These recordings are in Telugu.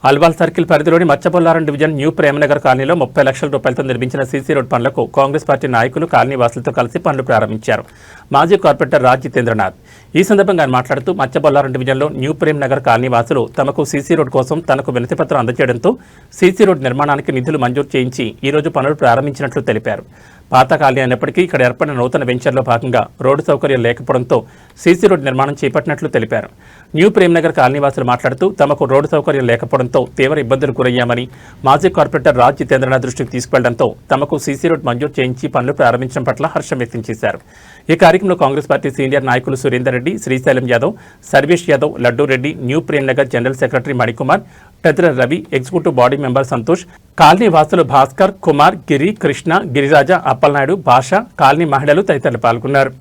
అల్వాల్ సర్కిల్ పరిధిలోని మచ్చబొల్లారం డివిజన్ న్యూ ప్రేమనగర్ కాలనీలో 30 లక్షల రూపాయలతో నిర్మించిన సీసీ రోడ్ పనులకు కాంగ్రెస్ పార్టీ నాయకులు కాలనీ వాసులతో కలిసి పనులు ప్రారంభించారు. మాజీ కార్పొరేటర్ రాజ్ జితేంద్రనాథ్ ఈ సందర్భంగా ఆయన మాట్లాడుతూ మచ్చబొల్లారం డివిజన్లో న్యూ ప్రేమనగర్ కాలనీ వాసులు తమకు సీసీ రోడ్ కోసం తనకు వినతిపత్రం అందజేయడంతో సీసీ రోడ్ నిర్మాణానికి నిధులు మంజూరు చేయించి ఈ రోజు పనులు ప్రారంభించినట్లు తెలిపారు. పాత కాలనీ అయినప్పటికీ ఇక్కడ ఏర్పడిన నూతన వెంచర్లో భాగంగా రోడ్డు సౌకర్యం లేకపోవడంతో సీసీ రోడ్ నిర్మాణం చేపట్టినట్లు తెలిపారు. న్యూ ప్రేమనగర్ కాలనీవాసులు మాట్లాడుతూ తమకు రోడ్డు సౌకర్యం లేకపోవడంతో తీవ్ర ఇబ్బందులు గురయ్యామని మాజీ కార్పొరేటర్ రాజ్ జితేంద్రనాథ్ దృష్టికి తీసుకెళ్లడంతో తమకు సీసీ రోడ్ మంజూరు చేయించి పనులు ప్రారంభించడం పట్ల హర్షం వ్యక్తం చేశారు. ఈ కార్యక్రమంలో కాంగ్రెస్ పార్టీ సీనియర్ నాయకులు Surender Reddy, Srisailam Yadav, Sarvesh Yadav, Laddu Reddy, new Premnagar general secretary Manikumar, treasurer Ravi, executive body member Santosh, colony వాసులు భాస్కర్, కుమార్, గిరి, కృష్ణ, గిరిరాజ, అప్పలనాయుడు, భాష, కాలనీ మహిళలు తదితరులు పాల్గొన్నారు.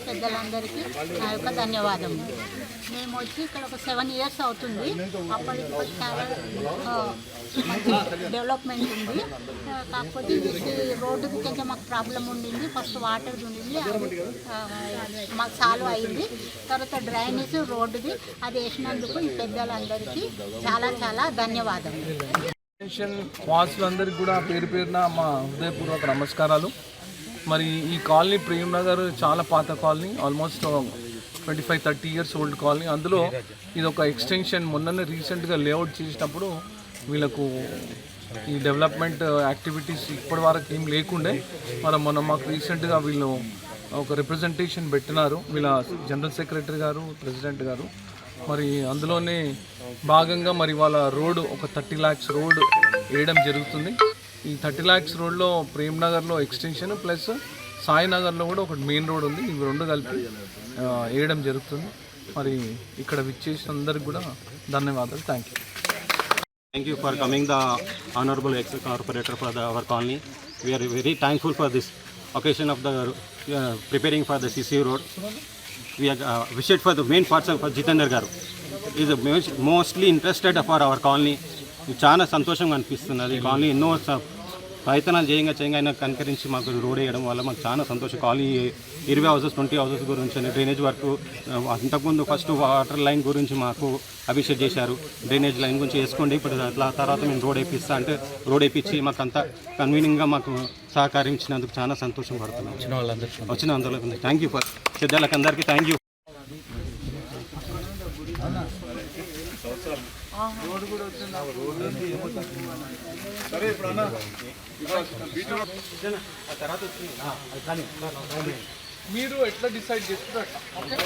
పెద్దలందరికీ నా యొక్క ధన్యవాదములు. మేము వచ్చి ఇక్కడ ఒక 7 years అవుతుంది. అప్పటికి చాలా మంచి డెవలప్మెంట్ ఉంది. కాకపోతే రోడ్డుకి కొంచెం మాకు ప్రాబ్లం ఉండింది. ఫస్ట్ వాటర్ ఉండింది, మాకు సాల్వ్ అయింది. తర్వాత డ్రైనేజ్ రోడ్డుది అది వేసినందుకు ఈ పెద్దలందరికీ చాలా చాలా ధన్యవాదములు. వాసులందరికీ కూడా పేరు పేరున మా హృదయపూర్వక నమస్కారాలు. మరి ఈ కాలనీ ప్రేమ్ నగర్ చాలా పాత colony, almost 25-30 years old colony. అందులో ఇది ఒక ఎక్స్టెన్షన్. మొన్ననే రీసెంట్గా లేఅవుట్ చేసినప్పుడు వీళ్ళకు ఈ డెవలప్మెంట్ యాక్టివిటీస్ ఇప్పటి వరకు ఏం లేకుండే మొన్న మాకు రీసెంట్గా వీళ్ళు ఒక రిప్రజెంటేషన్ పెట్టినారు, వీళ్ళ జనరల్ సెక్రటరీ గారు, ప్రెసిడెంట్ గారు. మరి అందులోనే భాగంగా మరి వాళ్ళ రోడ్ ఒక 30 lakhs రోడ్ వేయడం జరుగుతుంది. ఈ 30 lakhs రోడ్లో ప్రేమ్ నగర్లో ఎక్స్టెన్షన్ ప్లస్ సాయినగర్లో కూడా ఒక మెయిన్ రోడ్ ఉంది. ఇవి రెండు కలిపి వేయడం జరుగుతుంది. మరి ఇక్కడ విచ్చేసిన అందరికి కూడా ధన్యవాదాలు. Thank you for coming, the honorable ex-corporator for our colony. We are very thankful for this occasion of the preparing for the CC road. We are wished for the main person for Jitendra Garu. He is mostly interested for our colony. చాలా సంతోషంగా అనిపిస్తున్నది. కాలనీ ఎన్నో ప్రయత్నాలు చేయంగా ఆయన కనుకరించి మాకు రోడ్ వేయడం వల్ల మాకు చాలా సంతోషం. కాలనీ 20 houses 20 houses గురించి డ్రైనేజ్ వర్క్, అంతకుముందు ఫస్ట్ వాటర్ లైన్ గురించి మాకు అభిషేక్ చేశారు. డ్రైనేజ్ లైన్ గురించి వేసుకోండి, ఇప్పుడు అట్లా తర్వాత మేము రోడ్ వేపిస్తా అంటే రోడ్ వేయించి మాకు అంతా కన్వీనింగ్గా మాకు సహకరించినందుకు చాలా సంతోషం పడుతున్నాం. వచ్చిన అందరికీ థ్యాంక్ యూ. పెద్దలకు అందరికీ థ్యాంక్ యూ. సరే ఇప్పుడు అన్న మీరు ఎట్లా డిసైడ్ చేస్తున్నారు? ఓకే